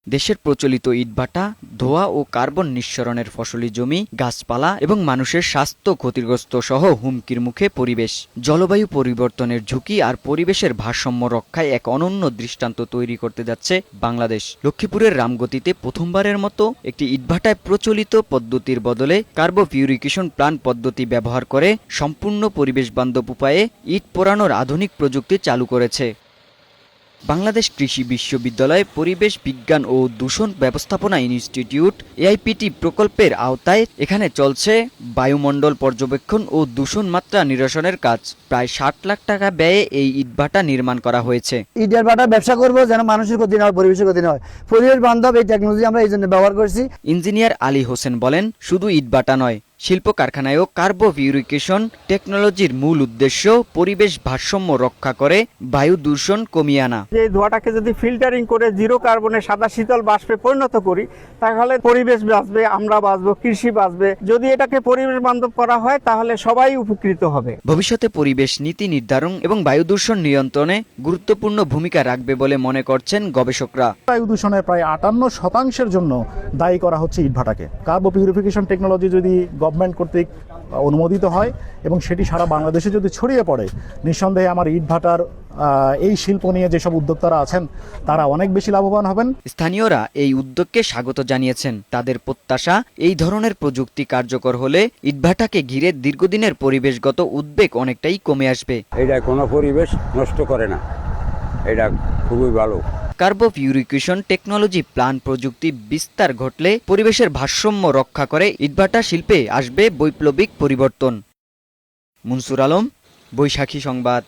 দেশের প্রচলিত ইটভাটা ধোঁয়া ও কার্বন নিঃসরণের ফসলি জমি, গাছপালা এবং মানুষের স্বাস্থ্য ক্ষতিগ্রস্ত সহ হুমকির মুখে পরিবেশ। জলবায়ু পরিবর্তনের ঝুঁকি আর পরিবেশের ভারসাম্য রক্ষায় এক অনন্য দৃষ্টান্ত তৈরি করতে যাচ্ছে বাংলাদেশ। লক্ষ্মীপুরের রামগতিতে প্রথমবারের মতো একটি ইটভাটায় প্রচলিত পদ্ধতির বদলে কার্বোপিউরিকেশন প্লান্ট পদ্ধতি ব্যবহার করে সম্পূর্ণ পরিবেশ বান্ধব উপায়ে ইট পোড়ানোর আধুনিক প্রযুক্তি চালু করেছে বাংলাদেশ কৃষি বিশ্ববিদ্যালয় পরিবেশ বিজ্ঞান ও দূষণ ব্যবস্থাপনা ইনস্টিটিউট এআইপিটি প্রকল্পের আওতায় এখানে চলছে বায়ুমণ্ডল পর্যবেক্ষণ ও দূষণ মাত্রা নিরসনের কাজ। প্রায় ৬০ লাখ টাকা ব্যয়ে এই ইটভাটা নির্মাণ করা হয়েছে। ইটের ভাটা ব্যবসা করব যেন মানুষের ক্ষতি না হয়, পরিবেশের ক্ষতি না হয়। পরিবেশ বান্ধব এই টেকনোলজি আমরা এই জন্য ব্যবহার করছি। ইঞ্জিনিয়ার আলী হোসেন বলেন, শুধু ইটভাটা নয়, শিল্প কারখানায়ও কার্বোপিউরিকেশন টেকনোলজির মূল উদ্দেশ্য পরিবেশ ভারসাম্য রক্ষা করে বায়ু দূষণ কমিয়ে আনা। এই ধোঁয়াটাকে যদি ফিল্টারিং করে জিরো কার্বনে সাদা শীতল বাষ্পে পরিণত করি, তাহলে পরিবেশ বাঁচবে, আমরা বাঁচবো, কৃষি বাঁচবে। যদি এটাকে পরিবেশ বান্ধব করা হয় তাহলে সবাই উপকৃত হবে। ভবিষ্যতে পরিবেশ নীতি নির্ধারণ এবং বায়ু দূষণ নিয়ন্ত্রণে গুরুত্বপূর্ণ ভূমিকা রাখবে বলে মনে করছেন গবেষকরা। বায়ু দূষণের প্রায় ৫৮% জন্য দায়ী করা হচ্ছে ইটভাটাকে। কার্বোপিউরিফিকেশন টেকনোলজি যদি গভর্নমেন্ট কর্তৃক অনুমোদিত হয় এবং সেটি সারা বাংলাদেশে যদি ছড়িয়ে পড়ে, নিঃসন্দেহে আমার ইটভাটার এই শিল্প নিয়ে যেসব উদ্যোক্তারা আছেন তারা অনেক বেশি লাভবান হবেন। স্থানীয়রা এই উদ্যোগকে স্বাগত জানিয়েছেন। তাদের প্রত্যাশা, এই ধরনের প্রযুক্তি কার্যকর হলে ইটভাটাকে ঘিরে দীর্ঘদিনের পরিবেশগত উদ্বেগ অনেকটাই কমে আসবে। এটা কোনো পরিবেশ নষ্ট করে না, এটা খুবই ভালো। কার্বোপিউরিকেশন টেকনোলজি প্লান্ট প্রযুক্তি বিস্তার ঘটলে পরিবেশের ভারসাম্য রক্ষা করে ইটভাটা শিল্পে আসবে বৈপ্লবিক পরিবর্তন। মুনসুর আলম, বৈশাখী সংবাদ।